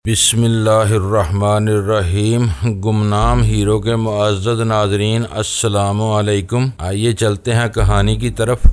بسم اللہ الرحمن الرحیم۔ گمنام ہیرو کے معزز ناظرین السلام علیکم۔ آئیے چلتے ہیں کہانی کی طرف۔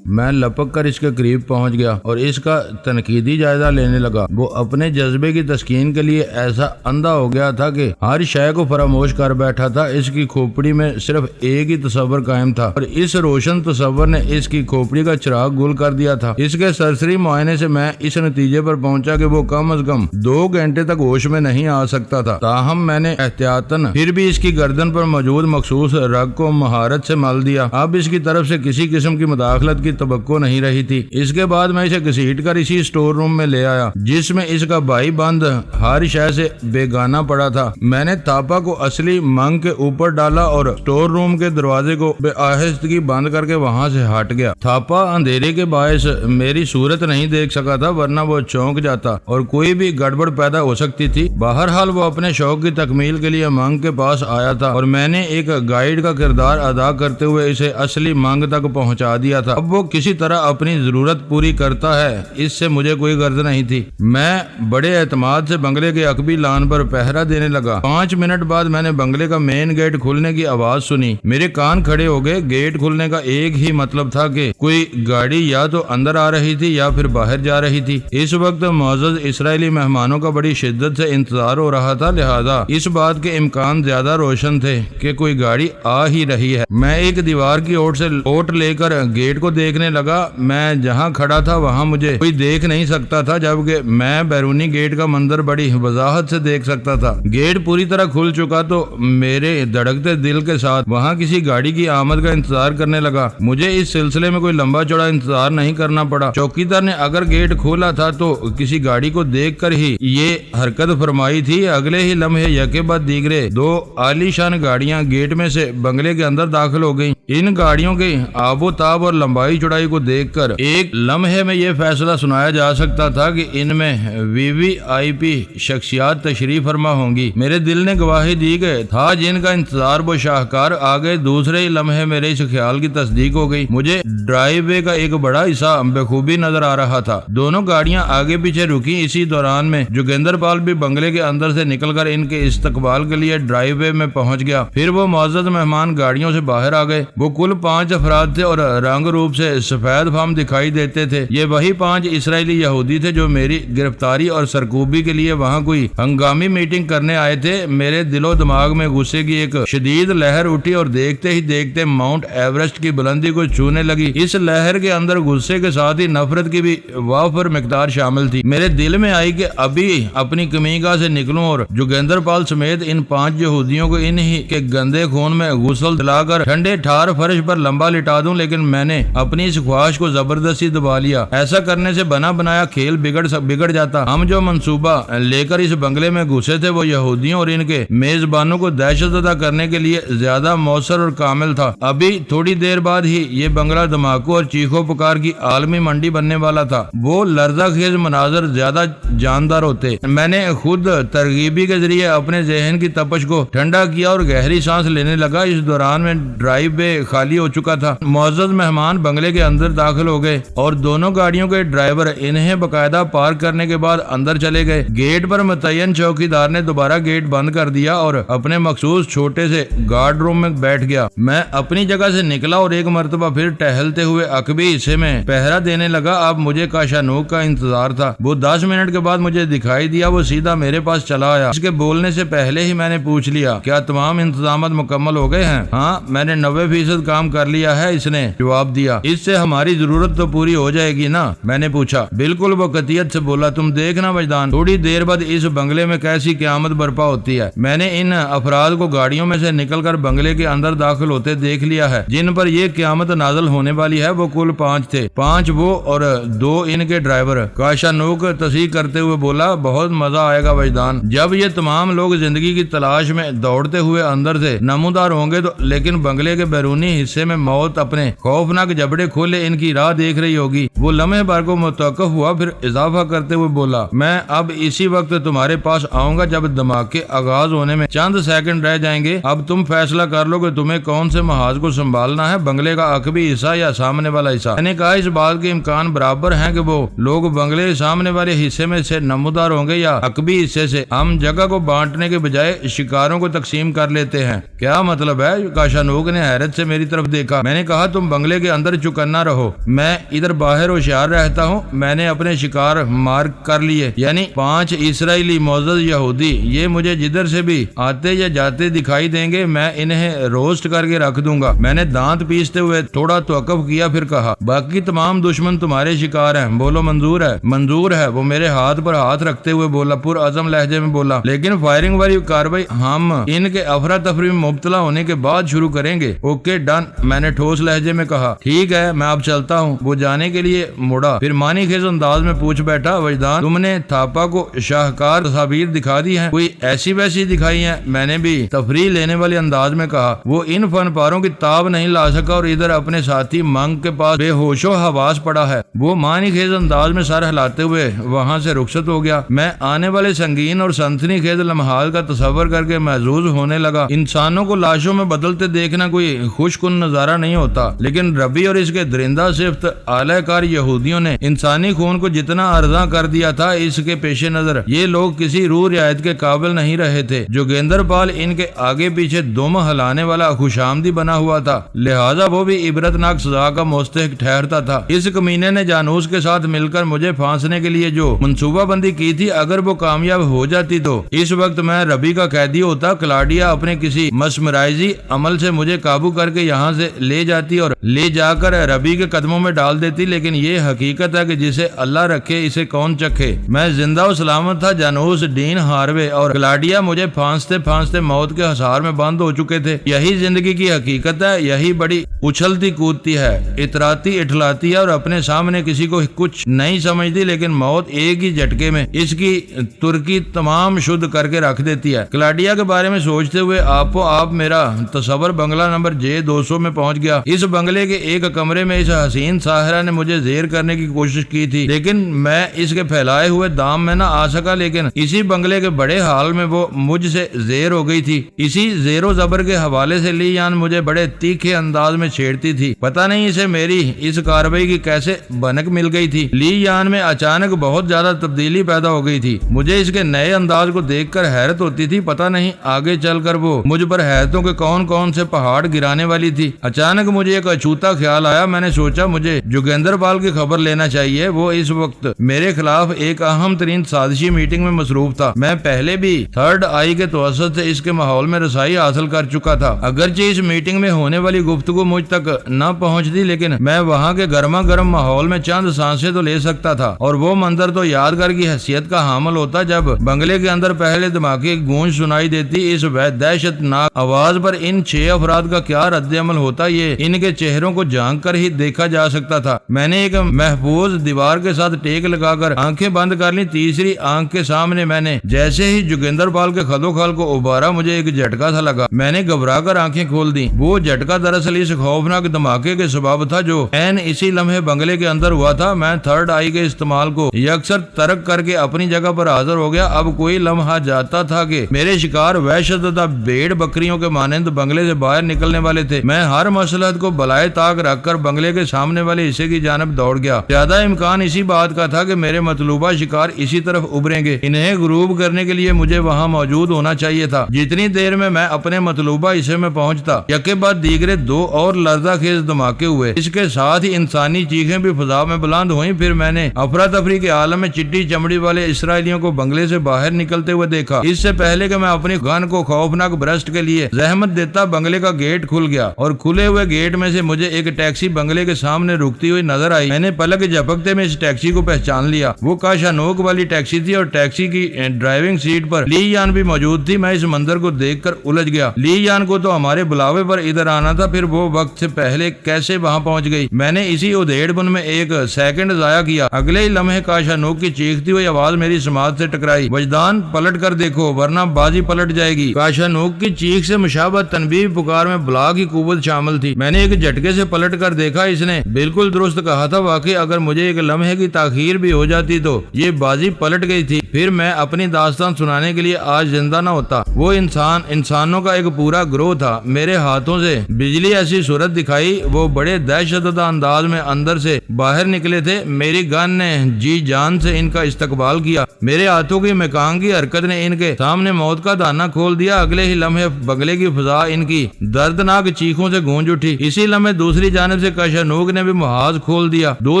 میں لپک کر اس کے قریب پہنچ گیا اور اس کا تنقیدی جائزہ لینے لگا۔ وہ اپنے جذبے کی تسکین کے لیے ایسا اندھا ہو گیا تھا کہ ہر شے کو فراموش کر بیٹھا تھا۔ اس کی کھوپڑی میں صرف ایک ہی تصور قائم تھا اور اس روشن تصور نے اس کی کھوپڑی کا چراغ گل کر دیا تھا۔ اس کے سرسری معائنے سے میں اس نتیجے پر پہنچا کہ وہ کم از کم 2 گھنٹے تک ہوش میں نہیں آ سکتا تھا۔ تاہم میں نے احتیاطاً پھر بھی اس کی گردن پر موجود مخصوص رگ کو مہارت سے مل دیا۔ اب اس کی طرف سے کسی قسم کی مداخلت کی توقع نہیں رہی تھی۔ اس کے بعد میں اسے گھسیٹ کر اسی اسٹور روم میں لے آیا جس میں اس کا بھائی بند ہر شے سے بیگانہ پڑا تھا۔ میں نے تھاپا کو اصلی منگ کے اوپر ڈالا اور اسٹور روم کے دروازے کو بے آہستگی بند کر کے وہاں سے ہٹ گیا۔ تھاپا اندھیرے کے باعث میری صورت نہیں دیکھ سکا تھا، ورنہ وہ چونک جاتا اور کوئی بھی گڑبڑ پیدا ہو سکتی تھی۔ بہرحال وہ اپنے شوق کی تکمیل کے لیے منگ کے پاس آیا تھا اور میں نے ایک گائیڈ کا کردار ادا کرتے ہوئے اسے اصلی منگ تک پہنچا دیا تھا۔ اب وہ کسی طرح اپنی ضرورت پوری کرتا ہے، اس سے مجھے کوئی غرض نہیں تھی۔ میں بڑے اعتماد سے بنگلے کے عقبی لان پر پہرا دینے لگا۔ 5 منٹ بعد میں نے بنگلے کا مین گیٹ کھلنے کی آواز سنی۔ میرے کان کھڑے ہو گئے۔ گیٹ کھلنے کا ایک ہی مطلب تھا کہ کوئی گاڑی یا تو اندر آ رہی تھی یا پھر باہر جا رہی تھی۔ اس وقت معزز اسرائیلی مہمانوں کا بڑی شدت سے انتظار ہو رہا تھا، لہذا اس بات کے امکان زیادہ روشن تھے کہ کوئی گاڑی آ ہی رہی ہے۔ میں ایک دیوار کی اوٹ سے اوٹ لے کر گیٹ کو دیکھنے لگا۔ میں جہاں کھڑا تھا وہاں مجھے کوئی دیکھ نہیں سکتا تھا، جبکہ میں بیرونی گیٹ کا منظر بڑی وضاحت سے دیکھ سکتا تھا۔ گیٹ پوری طرح کھل چکا تو میرے دھڑکتے دل کے ساتھ وہاں کسی گاڑی کی آمد کا انتظار کرنے لگا۔ مجھے اس سلسلے میں کوئی لمبا چوڑا انتظار نہیں کرنا پڑا۔ چوکیدار نے اگر گیٹ کھولا تھا تو کسی گاڑی کو دیکھ کر ہی یہ حرکت فرمائی تھی۔ اگلے ہی لمحے یکے بعد دیگرے 2 عالی شان گاڑیاں گیٹ میں سے بنگلے کے اندر داخل ہو گئیں۔ ان گاڑیوں کے آب و تاب اور لمبائی چوڑائی کو دیکھ کر ایک لمحے میں یہ فیصلہ سنایا جا سکتا تھا کہ ان میں VIP شخصیات تشریف فرما ہوں گی۔ میرے دل نے گواہی دی کہ تھا جن کا انتظار وہ شاہکار آگے۔ دوسرے ہی لمحے میرے اس خیال کی تصدیق ہو گئی۔ مجھے ڈرائیو وے کا ایک بڑا حصہ بخوبی نظر آ رہا تھا۔ دونوں گاڑیاں آگے پیچھے رکی۔ اسی دوران میں جوگیندر پال بھی بنگلے کے اندر سے نکل کر ان کے استقبال کے لیے ڈرائیو وے میں پہنچ گیا۔ پھر وہ معزز مہمان گاڑیوں سے باہر آ گئے۔ وہ کل 5 افراد تھے اور رنگ روپ سے سفید فام دکھائی دیتے تھے۔ یہ وہی 5 اسرائیلی یہودی تھے جو میری گرفتاری اور سرکوبی کے لیے وہاں کوئی ہنگامی میٹنگ کرنے آئے تھے۔ میرے دل و دماغ میں غصے کی ایک شدید لہر اٹھی اور دیکھتے ہی دیکھتے ماؤنٹ ایورسٹ کی بلندی کو چھونے لگی۔ اس لہر کے اندر غصے کے ساتھ ہی نفرت کی بھی وافر مقدار شامل تھی۔ میرے دل میں آئی کہ ابھی اپنی کمیگاہ سے نکلوں اور جوگیندر پال سمیت ان 5 یہودیوں کو انہی کے گندے خون میں غسل دلا کر ٹھنڈے ٹھار فرش پر لمبا لٹا دوں، لیکن میں نے اپنی اس خواہش کو زبردستی دبا لیا۔ ایسا کرنے سے بنا بنایا کھیل بگڑ جاتا۔ ہم جو منصوبہ لے کر اس بنگلے میں گھسے تھے وہ یہودیوں اور ان کے میزبانوں کو دہشت زدہ کرنے کے لیے زیادہ مؤثر اور کامل تھا۔ ابھی تھوڑی دیر بعد ہی یہ بنگلہ دھماکوں اور چیخو پکار کی عالمی منڈی بننے والا تھا۔ وہ لرزہ خیز مناظر زیادہ جاندار ہوتے۔ میں نے خود ترغیبی کے ذریعے اپنے ذہن کی تپش کو ٹھنڈا کیا اور گہری سانس لینے لگا۔ اس دوران میں ڈرائیو وے خالی ہو چکا تھا۔ معزز مہمان بنگلے کے اندر داخل ہو گئے اور دونوں گاڑیوں کے ڈرائیور انہیں باقاعدہ پارک کرنے کے بعد اندر چلے گئے۔ گیٹ پر متعین چوکیدار نے دوبارہ گیٹ بند کر دیا اور اپنے مخصوص چھوٹے سے گارڈ روم میں بیٹھ گیا۔ میں اپنی جگہ سے نکلا اور ایک مرتبہ پھر ٹہلتے ہوئے عقبی حصے میں پہرا دینے لگا۔ اب مجھے کاشانوک کا انتظار تھا۔ وہ 10 منٹ کے بعد مجھے دکھائی دیا۔ وہ سیدھا میرے پاس چلا آیا۔ اس کے بولنے سے پہلے ہی میں نے پوچھ لیا، کیا تمام انتظامات مکمل ہو گئے ہیں؟ ہاں، میں نے 90% کام کر لیا ہے، اس نے جواب دیا۔ اس سے ہماری ضرورت تو پوری ہو جائے گی نا؟ میں نے پوچھا۔ بالکل، وہ قطعیت سے بولا۔ تم دیکھنا وجدان، تھوڑی دیر بعد اس بنگلے میں کیسی قیامت برپا ہوتی ہے۔ میں نے ان افراد کو گاڑیوں میں سے نکل کر بنگلے کے اندر داخل ہوتے دیکھ لیا ہے۔ جن پر یہ قیامت نازل ہونے والی ہے وہ کل 5 تھے۔ 5 وہ اور 2 ان کے ڈرائیور۔ کاشانوک تصحیح کرتے ہوئے بولا، بہت مزہ آئے گا وجدان، جب یہ تمام لوگ زندگی کی تلاش میں دوڑتے ہوئے اندر سے نمودار ہوں گے تو۔ لیکن بنگلے کے بیرونی حصے میں موت اپنے خوفناک جبڑے کھولے ان کی راہ دیکھ رہی ہوگی۔ وہ لمحے بھر کو متوقف ہوا، پھر اضافہ کرتے ہوئے بولا، میں اب اسی وقت تمہارے پاس آؤں گا جب دھماکے آغاز ہونے میں چند سیکنڈ رہ جائیں گے۔ اب تم فیصلہ کر لو کہ تمہیں کون سے محاذ کو سنبھالنا ہے، بنگلے کا عقبی حصہ یا سامنے والا حصہ۔ میں نے کہا اس بات کے امکان برابر ہیں کہ وہ لوگ بنگلے سامنے والے حصے میں سے نمودار ہوں گے یا عقبی حصے سے۔ ہم جگہ کو بانٹنے کے بجائے شکاروں کو تقسیم کر لیتے ہیں۔ کیا مطلب ہے؟ کاشانوک نے حیرت سے میری طرف دیکھا۔ میں نے کہا تم بنگلے کے اندر چوکنا رہو، میں ادھر باہر ہوشیار رہتا ہوں۔ میں نے اپنے شکار مارک کر لیے، یعنی 5 اسرائیلی معزز یہودی۔ یہ مجھے جدھر سے بھی آتے یا جاتے دکھائی دیں گے میں انہیں روسٹ کر کے رکھ دوں گا۔ میں نے دانت پیستے ہوئے تھوڑا توقف کیا، پھر کہا باقی تمام دشمن تمہارے شکار ہیں، بولو منظور ہے؟ منظور ہے، وہ میرے ہاتھ پر ہاتھ رکھتے ہوئے بولا، پرعزم لہجے میں بولا، لیکن فائرنگ والی کارروائی ہم ان کے افراتفری میں مبتلا ہونے کے بعد شروع کریں گے۔ اوکے ڈن، میں نے ٹھوس لہجے میں کہا۔ ٹھیک ہے، میں اب چلتا ہوں۔ وہ جانے کے لیے مڑا، پھر معنی خیز انداز میں پوچھ بیٹھا، وجدان تم نے تھاپا کو شاہکار تصاویر دکھا دی ہیں، کوئی ایسی ویسی دکھائی ہیں؟ میں نے بھی تفریح لینے والے انداز میں کہا۔ وہ ان فن پاروں کی تاب نہیں لا سکا اور ادھر اپنے ساتھی منگ کے پاس بے ہوش و حواس پڑا ہے۔ وہ معنی خیز انداز میں سر ہلاتے ہوئے وہاں سے رخصت ہو گیا۔ میں آنے والے سنگین اور سنسنی خیز لمحات کا تصور کر کے محظوظ ہونے لگا۔ انسانوں کو لاشوں میں بدلتے دیکھنا کوئی خوش کن نظارہ نہیں ہوتا، لیکن ربی اور اس کے درندہ صفت اعلی کار یہودیوں نے انسانی خون کو جتنا ارزاں کر دیا تھا، اس کے پیش نظر یہ لوگ کسی روح رعایت کے قابل نہیں رہے تھے۔ جوگیندر پال ان کے آگے پیچھے دم ہلانے والا خوشامدی بنا ہوا تھا، لہذا وہ بھی عبرتناک سزا کا مستحق ٹھہرتا تھا۔ اس کمینے نے جانوس کے ساتھ مل کر مجھے پھانسنے کے لیے جو منصوبہ بندی کی تھی، اگر وہ کامیاب ہو جاتی تو اس وقت میں ربی کا قیدی ہوتا۔ کلاڈیا اپنے کسی مسمرائزی عمل سے مجھے قابو کر کے یہاں سے لے جاتی اور لے جا کر ربی کے قدموں میں ڈال دیتی، لیکن یہ حقیقت ہے کہ جسے اللہ رکھے اسے کون چکھے۔ میں زندہ و سلامت تھا، جانوس ڈین ہاروے اور کلاڈیا مجھے پھانستے پھانستے موت کے حصار میں بند ہو چکے تھے۔ یہی زندگی کی حقیقت ہے، یہی بڑی اچھلتی کودتی ہے، اتراتی اٹھلاتی ہے اور اپنے سامنے کسی کو کچھ نہیں سمجھتی، لیکن موت ایک ہی جھٹکے میں اس کی ترکی تمام شدھ کر کے رکھ دیتی ہے۔ کلاڈیا کے بارے میں سوچتے ہوئے آپ میرا تصور بنگلہ نمبر J200 میں پہنچ گیا۔ اس بنگلے کے ایک کمرے میں اس حسین ساحرہ نے مجھے زیر کرنے کی کوشش کی تھی، لیکن میں اس کے پھیلائے ہوئے دام میں نہ آ سکا، لیکن اسی بنگلے کے بڑے حال میں وہ مجھ سے زیر ہو گئی تھی۔ اسی زیر و زبر کے حوالے سے لی یان مجھے بڑے تیکھے انداز میں چھیڑتی تھی۔ پتہ نہیں اسے میری اس کارروائی کی کیسے بھنک مل گئی تھی۔ لی یان میں اچانک بہت زیادہ تبدیلی پیدا ہو گئی تھی۔ مجھے اس کے نئے انداز کو دیکھ کر حیرت ہوتی تھی، پتہ نہیں آگے چل کر وہ مجھ پر حیرتوں کے کون کون سے پہاڑ گرانے والی تھی۔ اچانک مجھے ایک اچھوتا خیال آیا۔ میں نے سوچا مجھے جوگیندر پال کی خبر لینا چاہیے۔ وہ اس وقت میرے خلاف ایک اہم ترین سازشی میٹنگ میں مصروف تھا۔ میں پہلے بھی تھرڈ آئی کے توسط سے اس کے ماحول میں رسائی حاصل کر چکا تھا۔ اگرچہ اس میٹنگ میں ہونے والی گفتگو مجھ تک نہ پہنچتی، لیکن میں وہاں کے گرما گرم ماحول میں چند سانسیں تو لے سکتا تھا، اور وہ منظر تو یادگار کی حیثیت کا حامل ہوتا جب بنگلے کے اندر پہلے دھماکے کی گونج سنائی دیتی۔ اس دہشت ناک آواز پر ان 6 افراد کا کیا رد عمل ہوتا، یہ ان کے چہروں کو جھانک کر ہی دیکھا جا سکتا تھا۔ میں نے ایک محفوظ دیوار کے ساتھ ٹیک لگا کر آنکھیں بند کر لی۔ تیسری آنکھ کے سامنے میں نے جیسے ہی جوگیندر پال کے خدو خال کو ابھارا، مجھے ایک جھٹکا سا لگا۔ میں نے گھبرا کر آنکھیں کھول دی۔ وہ جھٹکا دراصل اس خوفناک دھماکے کے سبب تھا جو عین اسی لمحے بنگلے کے اندر ہوا تھا۔ میں تھرڈ آئی کے استعمال کو یکسر ترک کر کے اپنی جگہ پر حاضر ہو گیا۔ اب کوئی لمحہ جاتا تھا کہ میرے شکار وحشت زدہ بھیڑ بکریوں کے مانند بنگلے سے باہر نکلنے والے تھے۔ میں ہر مصلحت کو بلائے طاق رکھ کر بنگلے کے سامنے والے حصے کی جانب دوڑ گیا۔ زیادہ امکان اسی بات کا تھا کہ میرے مطلوبہ شکار اسی طرف ابھریں گے۔ انہیں غروب کرنے کے لیے مجھے وہاں موجود ہونا چاہیے تھا۔ جتنی دیر میں اپنے مطلوبہ حصے میں پہنچتا، یکے بعد دیگرے 2 اور لرزہ خیز دھماکے ہوئے۔ اس کے ساتھ ہی انسانی چیخیں بھی فضا میں بلند ہوئیں۔ پھر میں نے افراتفری کے عالم میں چٹی چمڑی والے اسرائیلیوں کو بنگلے سے باہر نکلتے ہوئے دیکھا۔ اس سے پہلے کہ میں اپنی گن کو خوفناک برسٹ کے لیے زحمت دیتا، بنگلے کا گیٹ کھل گیا اور کھلے ہوئے گیٹ میں سے مجھے ایک ٹیکسی بنگلے کے سامنے رکتی ہوئی نظر آئی۔ میں نے پلک جھپکتے میں اس ٹیکسی کو پہچان لیا۔ وہ کاشانوک والی ٹیکسی تھی اور ٹیکسی کی ڈرائیونگ سیٹ پر لی یان بھی موجود تھی۔ میں اس منظر کو دیکھ کر الجھ گیا۔ لی یان کو تو ہمارے بلاوے پر ادھر آنا تھا، پھر وہ وقت سے پہلے کیسے وہاں پہنچ گئی؟ میں نے اسی ادھیڑ بن میں ایک سیکنڈ ضائع کیا۔ اگلے ہی لمحے کاشانوک کی چیختی ہوئی آواز میری سماعت سے ٹکرائی، وجدان پلٹ کر دیکھو ورنہ بازی پلٹ جائے گی۔ کاشانوک کی چیخ سے مشابہ تنبیہ پکار میں بلا کی قوت شامل تھی۔ میں نے ایک جھٹکے سے پلٹ کر کر دیکھا اس نے بالکل درست کہا تھا، واقعی اگر مجھے ایک لمحے کی تاخیر بھی ہو جاتی تو یہ بازی پلٹ گئی تھی، پھر میں اپنی داستان سنانے کے لیے آج زندہ نہ ہوتا۔ وہ انسانوں کا ایک پورا گروہ تھا، میرے ہاتھوں سے بجلی ایسی صورت دکھائی، وہ بڑے دہشت زدہ انداز میں اندر سے باہر نکلے تھے۔ میری گن نے جی جان سے ان کا استقبال کیا، میرے ہاتھوں کی مکان کی حرکت نے ان کے سامنے موت کا دانہ کھول دیا۔ اگلے ہی لمحے بنگلے کی فضا ان کی دردناک چیخوں سے گونج اٹھی۔ اسی لمحے دوسری جانب سے کاشانوگ نے بھی محاذ کھول دیا، دو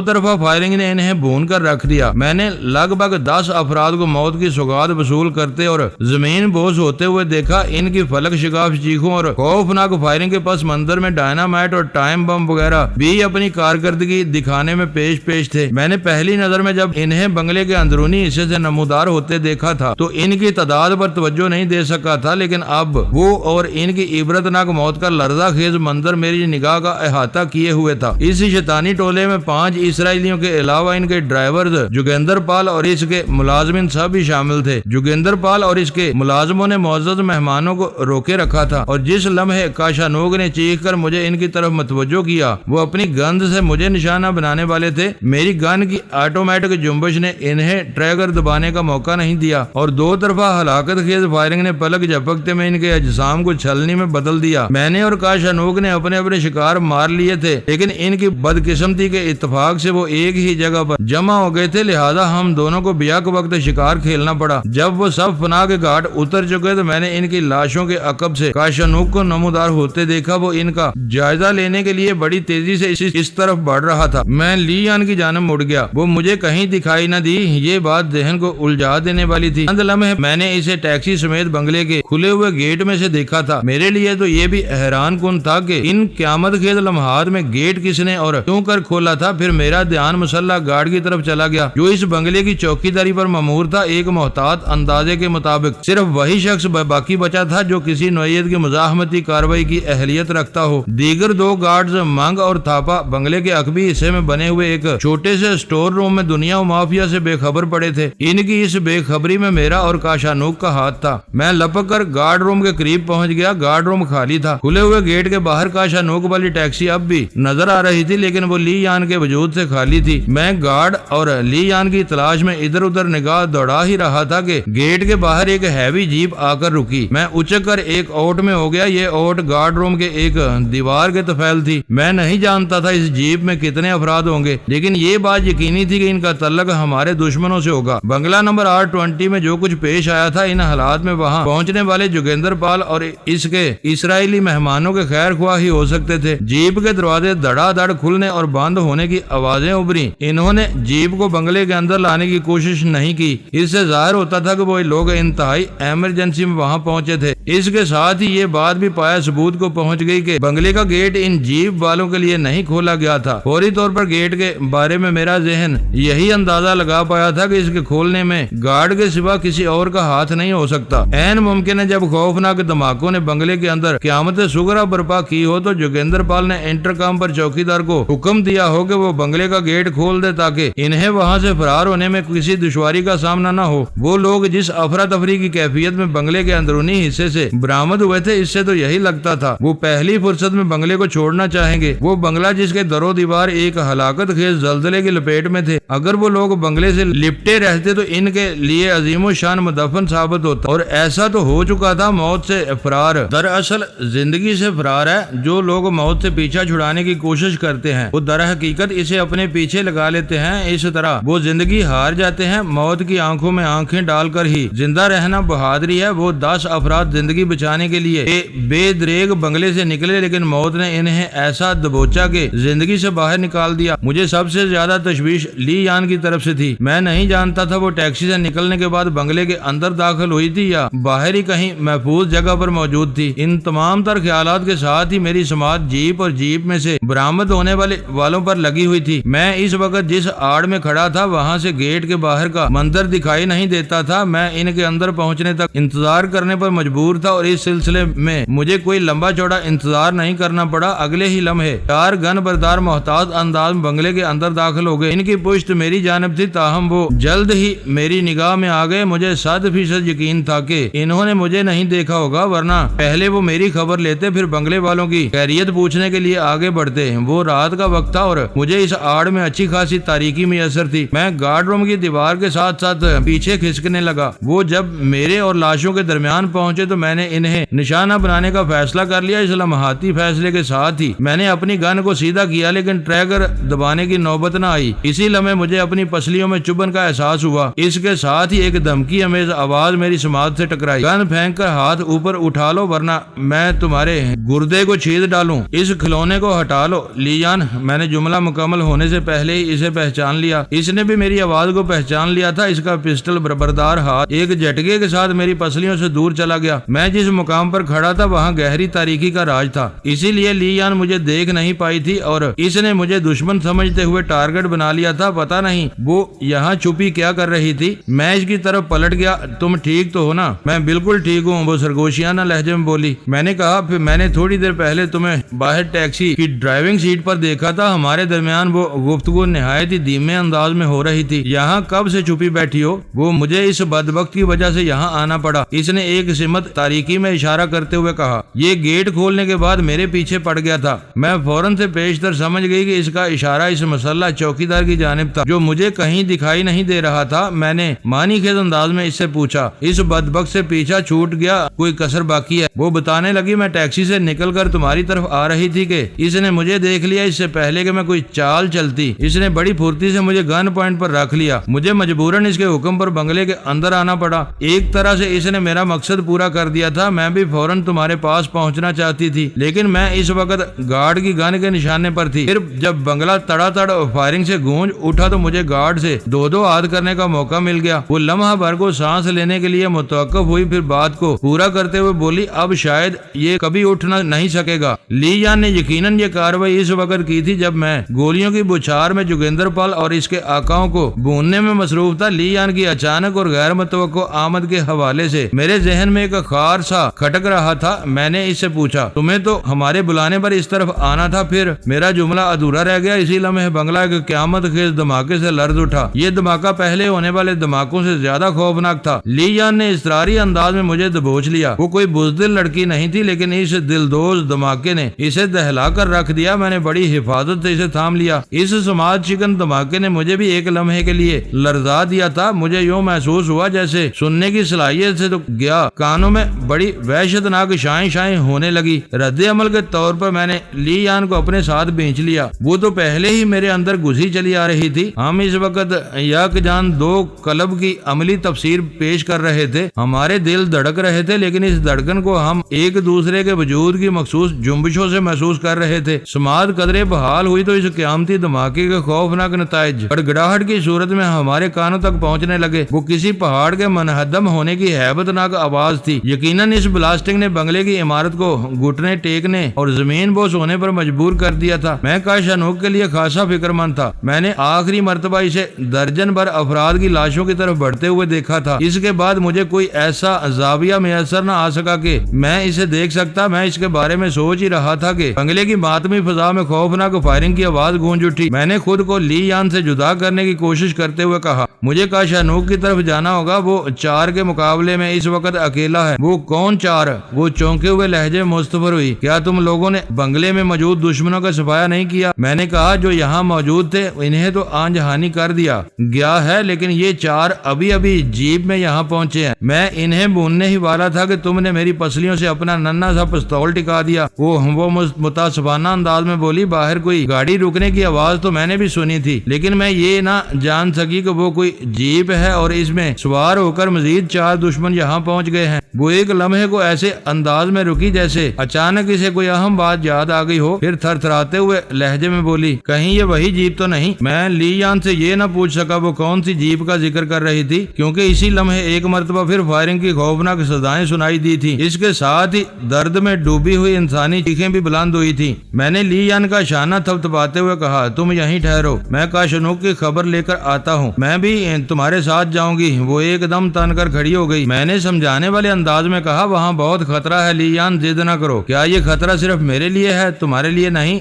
طرفہ فائرنگ نے انہیں بھون کر رکھ دیا۔ میں نے لگ بھگ 10 افراد کو موت کی سوگات وصول کرتے اور زمین بوس ہوتے ہوئے دیکھا۔ ان کی فلک شگاف چیخوں اور خوفناک فائرنگ کے پس منظر میں ڈائنامائٹ اور ٹائم بم وغیرہ بھی اپنی کارکردگی دکھانے میں پیش تھے۔ میں نے پہلی نظر میں جب انہیں بنگلے کے اندرونی حصے سے نمودار ہوتے دیکھا تھا تو ان کی تعداد پر توجہ نہیں دے سکا تھا، لیکن اب وہ اور ان کی عبرتناک موت کا لرزہ خیز منظر میری نگاہ کا احاطہ کیے ہوئے تھا۔ اس شیطانی ٹولے میں 5 اسرائیلیوں کے علاوہ ان کے ڈرائیورز جوگیندر پال اور اس کے ملازمین سب بھی شامل تھے۔ جوگیندر پال اور اس کے ملازموں نے معزز مہمانوں کو روکے رکھا تھا، اور جس لمحے کاشانوگ نے چیخ کر مجھے ان کی طرف متوجہ کیا، وہ اپنی گند سے مجھے نشانہ بنانے والے تھے۔ میری گن کی آٹومیٹک جنبش نے انہیں ٹریگر دبانے کا موقع نہیں دیا، اور دو طرفہ ہلاکت خیز فائرنگ نے پلک جھپکتے میں ان کے اجسام کو چھلنی میں بدل دیا۔ میں نے اور کاشانوگ نے اپنے اپنے شکار مار لیے تھے، لیکن ان کی بدقسمتی کے اتفاق سے وہ ایک ہی جگہ پر جمع ہو گئے تھے، لہذا ہم دونوں کو بیک وقت شکار کھیلنا پڑا۔ جب وہ سب فنا کے گھاٹ اتر چکے تو میں نے ان کی لاشوں کے عقب سے کاشانوگ کو نمودار ہوتے دیکھا۔ وہ ان کا جائزہ لینے کے لیے بڑی تیزی سے اس طرف بڑھ رہا تھا۔ میں لی یان کی جانب مڑ گیا، وہ مجھے کہیں دکھائی نہ دی۔ یہ بات ذہن کو الجھا دینے والی تھی۔ چند لمحے میں نے اسے ٹیکسی سمیت بنگلے کے کھلے ہوئے گیٹ میں سے دیکھا تھا۔ میرے لیے تو یہ بھی حیران کن تھا کہ ان قیامت خیز لمحات میں گیٹ کس نے اور کیوں کر کھولا تھا۔ پھر میرا دھیان مسلح گارڈ کی طرف چلا گیا جو اس بنگلے کی چوکیداری پر مامور تھا۔ ایک محتاط اندازے کے مطابق صرف وہی شخص باقی بچا تھا جو کسی نوعیت کی مزاحمتی کارروائی کی اہلیت رکھتا ہو۔ دیگر 2 گارڈز منگ اور تھاپا بنگلے کے عقبی حصے میں بنے ہوئے ایک چھوٹے سے اسٹور روم میں دنیا و مافیا سے بے خبر پڑے تھے۔ ان کی اس بے خبری میں میرا اور کاشانوگ کا ہاتھ تھا۔ میں لپک کر گارڈ روم کے قریب پہنچ گیا۔ گارڈ روم خالی تھا۔ کھلے ہوئے گیٹ کے باہر کاشانوگ والی ٹیکسی اب بھی نظر آ رہی تھی، لیکن وہ لی یان کے وجود سے خالی تھی۔ میں گارڈ اور لی یان کی تلاش میں ادھر ادھر نگاہ دوڑا ہی رہا تھا کہ گیٹ کے باہر ایک ہیوی جیپ آ کر رکی۔ میں اچک کر ایک اوٹ میں ہو گیا۔ یہ اوٹ گارڈ روم کے ایک دیوار کے طفیل تھی۔ میں نہیں جانتا تھا اس جیپ میں کتنے افراد ہوں گے، لیکن یہ بات یقینی تھی کہ ان کا تعلق ہمارے دشمنوں سے ہوگا۔ بنگلہ نمبر 820 میں جو کچھ پیش آیا تھا، ان حالات میں وہاں پہنچنے والے جوگیندر پال اور اس کے اسرائیلی مہمانوں کے خیر خواہ ہی ہو سکتے تھے۔ جیپ کے دروازے دھڑا دھڑ کھلنے اور بند ہونے کی آوازیں ابھری۔ انہوں نے جیپ کو بنگلے کے اندر لانے کی کوشش نہیں کی۔ اس سے ظاہر ہوتا تھا کہ وہ لوگ انتہائی ایمرجنسی میں وہاں پہنچے تھے۔ اس کے ساتھ ہی یہ بات بھی پایا ثبوت کو پہنچ گئی کہ بنگلے کا گیٹ ان جیپ والوں کے لیے نہیں کھولا گیا تھا۔ فوری طور پر گیٹ کے بارے میں میرا ذہن یہی اندازہ لگا پایا تھا کہ اس کے کھولنے میں گارڈ کے سوا کسی اور کا ہاتھ نہیں ہو سکتا۔ عین ممکن ہے جب خوفناک دھماکوں نے بنگلے کے اندر قیامت صغریٰ برپا کی ہو تو جوگیندر پال نے انٹرکام پر چوکیدار کو حکم دیا ہو کہ وہ بنگلے کا گیٹ کھول دے تاکہ انہیں وہاں سے فرار ہونے میں کسی دشواری کا سامنا نہ ہو۔ وہ لوگ جس افراتفری کی کیفیت میں بنگلے کے اندرونی حصے سے برآمد ہوئے تھے، اس سے تو یہی لگتا تھا وہ پہلی فرصت میں بنگلے کو چھوڑنا چاہیں گے۔ وہ بنگلہ جس کے در و دیوار ایک ہلاکت خیز زلزلے کی لپیٹ میں تھے، اگر وہ لوگ بنگلے سے لپٹے رہتے تو ان کے لیے عظیم و شان مدفن ثابت ہوتا، اور ایسا تو ہو چکا تھا۔ موت سے فرار دراصل زندگی سے فرار ہے۔ جو لوگ موت سے پیچھا چھڑانے کی کوشش کرتے ہیں وہ در حقیقت اسے اپنے پیچھے لگا لیتے ہیں۔ اس طرح وہ زندگی ہار جاتے ہیں۔ موت کی آنکھوں میں آنکھیں ڈال کر ہی زندہ رہنا بہادری ہے۔ وہ 10 افراد زندگی بچانے کے لیے بے دریغ بنگلے سے نکلے، لیکن موت نے انہیں ایسا دبوچا کہ زندگی سے باہر نکال دیا۔ مجھے سب سے زیادہ تشویش لی یان کی طرف سے تھی۔ میں نہیں جانتا تھا وہ ٹیکسی سے نکلنے کے بعد بنگلے کے اندر داخل ہوئی تھی یا باہر ہی کہیں محفوظ جگہ پر موجود تھی۔ ان تمام تر خیالات کے ساتھ ہی میری سماعت جیپ اور جیپ میں سے برآمد ہونے والوں پر لگی ہوئی تھی۔ میں اس وقت جس آڑ میں کھڑا تھا وہاں سے گیٹ کے باہر کا منظر دکھائی نہیں دیتا تھا۔ میں ان کے اندر پہنچنے تک انتظار کرنے پر مجبور مجبور تھا اور اس سلسلے میں مجھے کوئی لمبا چوڑا انتظار نہیں کرنا پڑا۔ اگلے ہی لمحے 4 گن بردار محتاط انداز میں بنگلے کے اندر داخل ہو گئے۔ ان کی پشت میری جانب تھی، تاہم وہ جلد ہی میری نگاہ میں آ گئے۔ مجھے 100% یقین تھا کہ انہوں نے مجھے نہیں دیکھا ہوگا، ورنہ پہلے وہ میری خبر لیتے، پھر بنگلے والوں کی خیریت پوچھنے کے لیے آگے بڑھتے۔ وہ رات کا وقت تھا اور مجھے اس آڑ میں اچھی خاصی تاریکی میسر تھی۔ میں گارڈ روم کی دیوار کے ساتھ ساتھ پیچھے کھسکنے لگا۔ وہ جب میرے اور لاشوں کے درمیان پہنچے تو میں نے انہیں نشانہ بنانے کا فیصلہ کر لیا۔ اس لمحاتی فیصلے کے ساتھ ہی میں نے اپنی گن کو سیدھا کیا، لیکن ٹریگر دبانے کی نوبت نہ آئی۔ اسی لمحے مجھے اپنی پسلیوں میں چبھن کا احساس ہوا۔ اس کے ساتھ ہی ایک دھمکی امیز آواز میری سماعت سے ٹکرائی، گن پھینک کر ہاتھ اوپر اٹھا لو ورنہ میں تمہارے گردے کو چھید ڈالوں، اس کھلونے کو ہٹا لو۔ لیان، میں نے جملہ مکمل ہونے سے پہلے ہی اسے پہچان لیا۔ اس نے بھی میری آواز کو پہچان لیا تھا۔ اس کا پسٹل بردار ہاتھ ایک جھٹکے کے ساتھ میری پسلیوں سے دور چلا گیا۔ میں جس مقام پر کھڑا تھا وہاں گہری تاریکی کا راج تھا، اسی لیے لیان مجھے دیکھ نہیں پائی تھی اور اس نے مجھے دشمن سمجھتے ہوئے ٹارگٹ بنا لیا تھا۔ پتہ نہیں وہ یہاں چھپی کیا کر رہی تھی۔ میں اس کی طرف پلٹ گیا۔ تم ٹھیک تو ہو نا؟ میں بالکل ٹھیک ہوں، وہ سرگوشیانہ لہجے میں بولی۔ میں نے کہا، پھر میں نے تھوڑی دیر پہلے تمہیں باہر ٹیکسی کی ڈرائیونگ سیٹ پر دیکھا تھا۔ ہمارے درمیان وہ گفتگو نہایت ہی دھیمے انداز میں ہو رہی تھی۔ یہاں کب سے چھپی بیٹھی ہو؟ وہ مجھے اس بدبخت کی وجہ سے یہاں آنا پڑا، اس نے ایک سمت تاریکی میں اشارہ کرتے ہوئے کہا۔ یہ گیٹ کھولنے کے بعد میرے پیچھے پڑ گیا تھا۔ میں فوراً سے پیشتر سمجھ گئی کہ اس کا اشارہ اس مسلح چوکیدار کی جانب تھا جو مجھے کہیں دکھائی نہیں دے رہا تھا۔ میں نے معنی خیز انداز میں اس سے پوچھا، اس بدبخت سے پیچھا چھوٹ گیا؟ کوئی کسر باقی ہے؟ وہ بتانے لگی، میں ٹیکسی سے نکل کر تمہاری طرف آ رہی تھی کہ اس نے مجھے دیکھ لیا اس سے پہلے کہ میں کوئی چال چلتی۔ اس نے بڑی پھرتی سے مجھے گن پوائنٹ پر رکھ لیا۔ مجھے مجبوراً اس کے حکم پر بنگلے کے اندر آنا پڑا۔ ایک طرح سے اس نے میرا مقصد پورا کر دیا تھا۔ میں بھی فوراً تمہارے پاس پہنچنا چاہتی تھی، لیکن میں اس وقت گارڈ کی گن کے نشانے پر تھی۔ پھر جب بنگلہ تڑا تڑ فائرنگ سے گونج اٹھا تو مجھے گارڈ سے دو ہاتھ کرنے کا موقع مل گیا۔ وہ لمحہ بھر کو سانس لینے کے لیے متوقف ہوئی، پھر بات کو پورا کرتے ہوئے بولی، اب شاید یہ کبھی اٹھنا نہیں سکے گا۔ لیان نے یقیناً یہ کارروائی اس وقت کی تھی جب میں گولیوں کی بچھار میں جوگندر پال اور اس کے آقاؤں کو بھوننے میں مصروف تھا۔ لیان کی اچانک اور غیر متوقع آمد کے حوالے سے میرے ذہن میں ایک خار سا کھٹک رہا تھا۔ میں نے اس سے پوچھا، تمہیں تو ہمارے بلانے پر اس طرف آنا تھا؟ پھر میرا جملہ ادھورا رہ گیا۔ اسی لمحے بنگلہ ایک قیامت خیز دھماکے سے لرز اٹھا۔ یہ دھماکہ پہلے ہونے والے دھماکوں سے زیادہ خوفناک تھا۔ لیان نے اصراری انداز میں مجھے دبوچ لیا۔ وہ کوئی بزدل لڑکی نہیں تھی، لیکن اس دلدوز دھماکے نے اسے دہلا کر رکھ دیا۔ میں نے بڑی حفاظت سے اسے تھام لیا۔ اس سماج شکن دھماکے نے مجھے بھی ایک لمحے کے لیے لرزا دیا تھا۔ مجھے یوں محسوس ہوا جیسے سننے کی صلاحیت سے تو گیا، کانوں میں بڑی وحشتناک شائیں شائیں ہونے لگی۔ رد عمل کے طور پر میں نے لیان کو اپنے ساتھ بھینچ لیا۔ وہ تو پہلے ہی میرے اندر گھسی چلی آ رہی تھی۔ ہم اس وقت یک جان دو قلب کی عملی تفسیر پیش کر رہے تھے۔ ہمارے دل دھڑک رہے تھے، لیکن اس دھڑکن کو ہم ایک دوسرے کے وجود کی مخصوص جنبشوں سے محسوس کر رہے تھے۔ سماعت قدرے بحال ہوئی تو اس قیامتی دھماکے کے خوفناک نتائج گڑگڑاہٹ کی صورت میں ہمارے کانوں تک پہنچنے لگے۔ وہ کسی پہاڑ کے منہدم ہونے کی ہیبت ناک آواز تھی۔ یقیناً اس بلاسٹنگ نے بنگلے کی عمارت کو گھٹنے ٹیکنے اور زمین بوس ہونے پر مجبور کر دیا تھا۔ میں کاشانوک کے لیے خاصا فکر مند تھا۔ میں نے آخری مرتبہ اسے درجن بھر افراد کی لاشوں کی طرف بڑھتے ہوئے دیکھا تھا۔ اس کے بعد مجھے کوئی ایسا زاویہ میسر نہ آ سکا کہ میں اسے دیکھ سکتا۔ میں اس کے بارے میں سوچ ہی رہا تھا کہ بنگلے کی ماتمی فضا میں خوفناک فائرنگ کی آواز گونج اٹھی۔ میں نے خود کو لیان سے جدا کرنے کی کوشش کرتے ہوئے کہا، مجھے کاشانوک کی طرف جانا ہوگا۔ وہ 4 کے مقابلے میں اس وقت اکیلا ہے۔ وہ کون 4؟ وہ چونکے ہوئے لہجے مستفر ہوئی۔ کیا تم لوگوں نے بنگلے میں موجود دشمنوں کا صفایا نہیں کیا؟ میں نے کہا، جو یہاں موجود تھے انہیں تو آن جہانی کر دیا گیا ہے، لیکن یہ 4 ابھی ابھی جیپ میں یہاں پہنچے ہیں۔ میں انہیں بھوننے ہی والا تھا کہ تم نے میری پسلیوں سے اپنا ننھا سا پستول ٹکا دیا۔ وہ متاسفانہ انداز میں بولی، باہر کوئی گاڑی رکنے کی آواز تو میں نے بھی سنی تھی، لیکن میں یہ نہ جان سکی کہ وہ کوئی جیپ ہے اور اس میں سوار ہو کر مزید 4 دشمن یہاں پہنچ گئے ہیں۔ وہ ایک لمحے کو ایسے انداز میں رکی جیسے اچانک اسے کوئی اہم بات یاد آ گئی ہو، پھر تھر تھراتے ہوئے لہجے میں بولی، کہیں یہ وہی جیپ تو نہیں؟ میں لیان سے یہ نہ پوچھ سکا وہ کون سی جیپ کا ذکر کر رہی تھی، کیونکہ اسی لمحے ایک مرتبہ پھر فائرنگ کی خوفناک صدائیں سنائی دی تھی۔ اس کے ساتھ ہی درد میں ڈوبی ہوئی انسانی چیخیں بھی بلند ہوئی تھی۔ میں نے لیان کا شانہ تھپتھپاتے ہوئے کہا، تم یہیں ٹھہرو، میں کاشانوک کی خبر لے کر آتا ہوں۔ میں بھی تمہارے ساتھ جاؤں گی۔ وہ ایک دم تن کر کھڑی ہو گئی۔ میں نے سمجھانے والے انداز انداز میں کہا وہاں بہت خطرہ ہے لیان، ضد نہ کرو۔ کیا یہ خطرہ صرف میرے لیے ہے، تمہارے لیے نہیں؟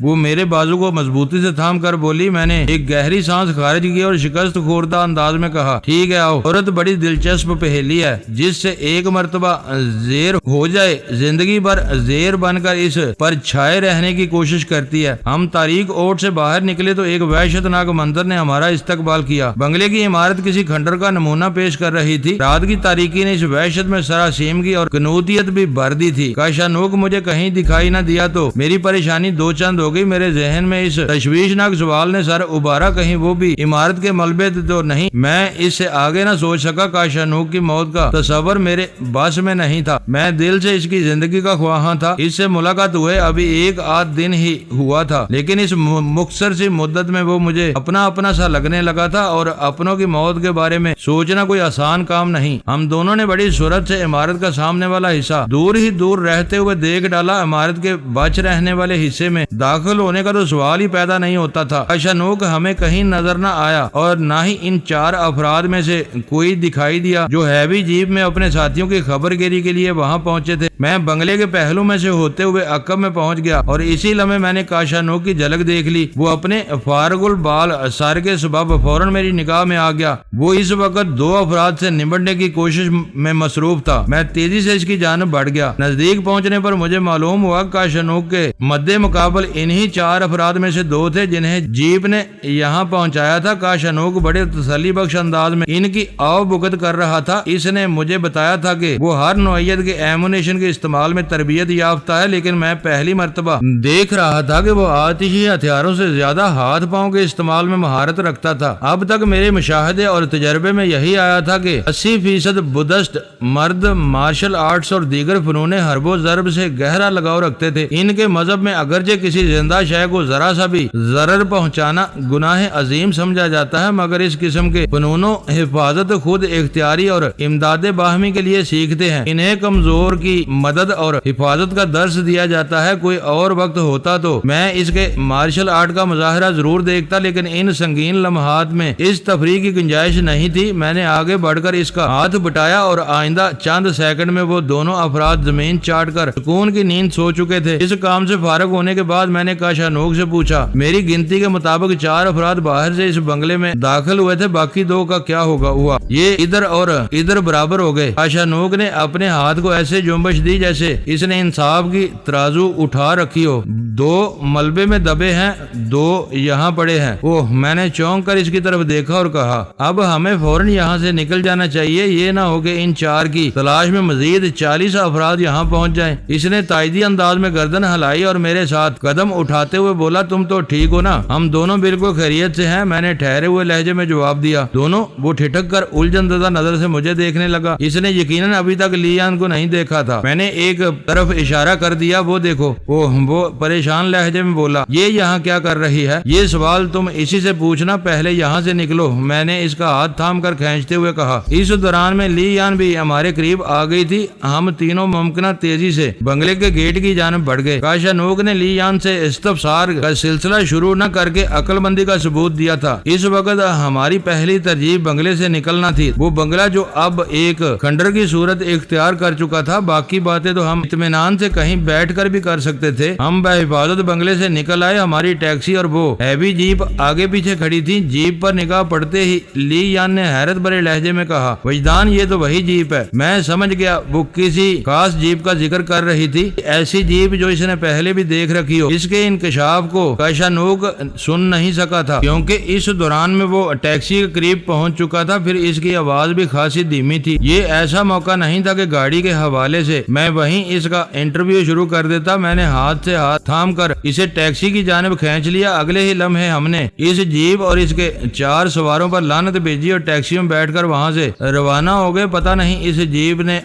وہ میرے بازو کو مضبوطی سے تھام کر بولی۔ میں نے ایک گہری سانس خارج کی اور شکست خوردہ انداز میں کہا ٹھیک ہے آؤ۔ عورت بڑی دلچسپ پہیلی ہے جس سے ایک مرتبہ زیر ہو جائے زندگی بھر زیر بن کر اس پر چھائے رہنے کی کوشش کرتی ہے۔ ہم تاریک اوٹ سے باہر نکلے تو ایک وحشت ناک منظر نے ہمارا استقبال کیا۔ بنگلے کی عمارت کسی کھنڈر کا نمونہ پیش کر رہی تھی۔ رات کی تاریکی نے اس وحشت میں سراسیم کی اور قنوتیت بھی بھر دی تھی۔ کاشانوک مجھے کہیں دکھائی نہ دیا تو میری پریشانی دو چند ہو گئی۔ میرے ذہن میں اس تشویشناک سوال نے سر ابھارا کہیں وہ بھی عمارت کے ملبے تو نہیں۔ میں اس سے آگے نہ سوچ سکا۔ کاشانوک کی موت کا تصور میرے بس میں نہیں تھا۔ میں دل سے اس کی زندگی کا خواہاں تھا۔ اس سے ملاقات ہوئے ابھی ایک آدھ دن ہی ہوا تھا، لیکن اس مختصر سی مدت میں وہ مجھے اپنا سا لگنے لگا تھا اور اپنوں کی موت کے بارے میں سوچنا کوئی آسان کام نہیں۔ ہم دونوں نے بڑی سرعت سے عمارت کا سامنے والا حصہ دور ہی دور رہتے ہوئے دیکھ ڈالا۔ عمارت کے بچ رہنے والے حصے میں داخل ہونے کا تو سوال ہی پیدا نہیں ہوتا تھا۔ کاشانوک ہمیں کہیں نظر نہ آیا اور نہ ہی ان چار افراد میں سے کوئی دکھائی دیا جو ہیوی جیپ میں اپنے ساتھیوں کی خبر گیری کے لیے وہاں پہنچے تھے۔ میں بنگلے کے پہلو میں سے ہوتے ہوئے عقب میں پہنچ گیا اور اسی لمحے میں نے کاشانوک کی جھلک دیکھ لی۔ وہ اپنے فارغ البال سر کے سبب فوراً میری نگاہ میں آ گیا۔ وہ اس وقت دو افراد سے نمٹنے کی کوشش میں مصروف تھا۔ میں تیزی سے اس کی جانب بڑھ گیا۔ نزدیک پہنچنے پر مجھے معلوم ہوا کاشانوک کے مد مقابل انہی چار افراد میں سے دو تھے جنہیں جیپ نے یہاں پہنچایا تھا۔ کاشانوک بڑے تسلی بخش انداز میں ان کی آؤ بھگت کر رہا تھا۔ اس نے مجھے بتایا تھا کہ وہ ہر نوعیت کے ایمونیشن کے استعمال میں تربیت یافتہ ہے، لیکن میں پہلی مرتبہ دیکھ رہا تھا کہ وہ آتشی ہتھیاروں سے زیادہ ہاتھ پاؤں کے استعمال میں مہارت رکھتا تھا۔ اب تک میرے مشاہدے اور تجربے میں یہی آیا تھا کہ 80% بدھسٹ مرد مارشل آرٹس اور دیگر فنون حرب و ضرب سے گہرا لگاؤ رکھتے تھے۔ ان کے مذہب میں اگرچہ کسی زندہ شے کو ذرا سا بھی ضرر پہنچانا گناہ عظیم سمجھا جاتا ہے، مگر اس قسم کے فنون و حفاظت خود اختیاری اور امداد باہمی کے لیے سیکھتے ہیں۔ انہیں کمزور کی مدد اور حفاظت کا درس دیا جاتا ہے۔ کوئی اور وقت ہوتا تو میں اس کے مارشل آرٹ کا مظاہرہ ضرور دیکھتا، لیکن ان سنگین لمحات میں اس تفریح کی گنجائش نہیں تھی۔ میں نے آگے بڑھ کر اس کا ہاتھ بٹایا اور آئندہ چند سیکنڈ میں وہ دونوں افراد زمین چاٹ کر سکون کی نیند سو چکے تھے۔ اس کام سے فارغ ہونے کے بعد میں نے کاشانوک سے پوچھا میری گنتی کے مطابق 4 افراد باہر سے اس بنگلے میں داخل ہوئے تھے، باقی 2 کا کیا ہوا؟ یہ ادھر اور ادھر برابر ہو گئے۔ کاشانوک نے اپنے ہاتھ کو ایسے جنبش دی جیسے اس نے انصاف کی ترازو اٹھا رکھی ہو۔ 2 ملبے میں دبے ہیں، 2 یہاں پڑے ہیں۔ اوہ، میں نے چونک کر اس کی طرف دیکھا اور کہا اب ہمیں فوراً یہاں سے نکل جانا چاہیے، یہ نہ ہو کہ ان 4 کی تلاش میں مزید 40 افراد یہاں پہنچ جائیں۔ اس نے تائیدی انداز میں گردن ہلائی اور میرے ساتھ قدم اٹھاتے ہوئے بولا تم تو ٹھیک ہو نا؟ ہم دونوں بالکل خیریت سے ہیں، میں نے ٹھہرے ہوئے لہجے میں جواب دیا۔ دونوں وہ ٹھٹک کر الجھن زدہ نظر سے مجھے دیکھنے لگا۔ اس نے یقیناً ابھی تک لیان کو نہیں دیکھا تھا۔ میں نے ایک طرف اشارہ کر دیا، وہ دیکھو۔ وہ پریشان لہجے میں بولا یہ یہاں کیا کر رہی ہے؟ یہ سوال تم اسی سے پوچھنا، پہلے یہاں سے نکلو۔ میں نے اس کا ہاتھ تھام کر کھینچتے ہوئے کہا۔ اس دوران میں لیان بھی ہمارے قریب آ گئی تھی۔ ہم تینوں ممکنہ تیزی سے بنگلے کے گیٹ کی جانب بڑھ گئے۔ کاشانوک نے لیان سے استفسار کا سلسلہ شروع نہ کر کے عقل مندی کا ثبوت دیا تھا۔ اس وقت ہماری پہلی ترجیح بنگلے سے نکلنا تھی، وہ بنگلہ جو اب ایک کھنڈر کی صورت اختیار کر چکا تھا۔ باقی باتیں تو ہم اطمینان سے کہیں بیٹھ کر بھی کر سکتے تھے۔ ہم بحفاظت بنگلے سے نکل آئے۔ ہماری ٹیکسی اور وہ ہیوی جیپ آگے پیچھے کھڑی تھی۔ جیپ پر نگاہ پڑتے ہی لی یان نے حیرت بھرے لہجے میں کہا وجدان، یہ تو وہی جیپ ہے۔ میں سمجھ گیا وہ کسی خاص جیپ کا ذکر کر رہی تھی، ایسی جیپ جو اس نے پہلے بھی دیکھ رکھی ہو۔ اس کے انکشاف کو کاشانوک سن نہیں سکا تھا کیونکہ اس دوران میں وہ ٹیکسی کے قریب پہنچ چکا تھا، پھر اس کی آواز بھی خاصی دھیمی تھی۔ یہ ایسا موقع نہیں تھا کہ گاڑی کے حوالے سے میں وہیں اس کا انٹرویو شروع کر دیتا۔ میں نے ہاتھ سے ہاتھ تھام کر اسے ٹیکسی کی جانب کھینچ لیا۔ اگلے ہی لمحے ہم نے اس جیپ اور اس کے 4 سواروں پر لعنت بھیجی اور ٹیکسی میں بیٹھ کر وہاں سے روانہ ہو گئے۔ پتہ نہیں اس جیپ نے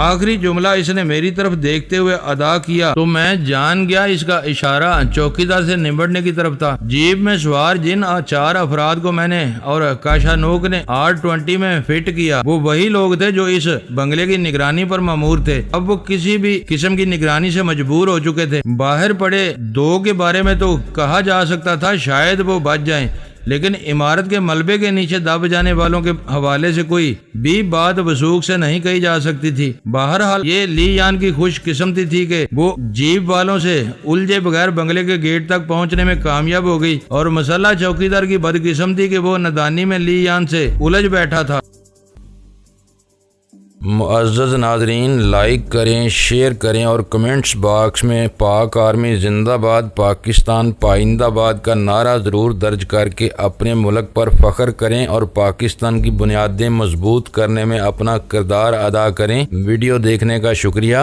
آخری جملہ اس نے میری طرف دیکھتے ہوئے ادا کیا تو میں جان گیا اس کا اشارہ چوکیدار سے نمٹنے کی طرف تھا۔ جیپ میں سوار جن 4 افراد کو میں نے اور کاشانوک نے R20 میں فٹ کیا وہ وہی لوگ تھے جو اس بنگلے کی نگرانی پر مامور تھے۔ اب وہ کسی بھی قسم کی نگرانی سے مجبور ہو چکے تھے۔ باہر پڑے 2 کے بارے میں تو کہا جا سکتا تھا شاید وہ بچ جائیں، لیکن عمارت کے ملبے کے نیچے دب جانے والوں کے حوالے سے کوئی بھی بات وثوق سے نہیں کہی جا سکتی تھی۔ بہرحال یہ لی یان کی خوش قسمتی تھی کہ وہ جیپ والوں سے الجھے بغیر بنگلے کے گیٹ تک پہنچنے میں کامیاب ہو گئی، اور مسلح چوکیدار کی بدقسمتی کہ وہ نادانی میں لی یان سے الجھ بیٹھا تھا۔ معزز ناظرین، لائک کریں، شیئر کریں اور کمنٹس باکس میں پاک آرمی زندہ باد، پاکستان پائندہ باد کا نعرہ ضرور درج کر کے اپنے ملک پر فخر کریں اور پاکستان کی بنیادیں مضبوط کرنے میں اپنا کردار ادا کریں۔ ویڈیو دیکھنے کا شکریہ۔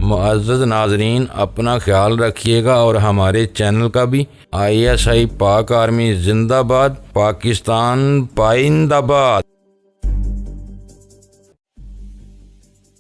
معزز ناظرین، اپنا خیال رکھیے گا اور ہمارے چینل کا بھی۔ ISI پاک آرمی زندہ باد، پاکستان پائندہ باد۔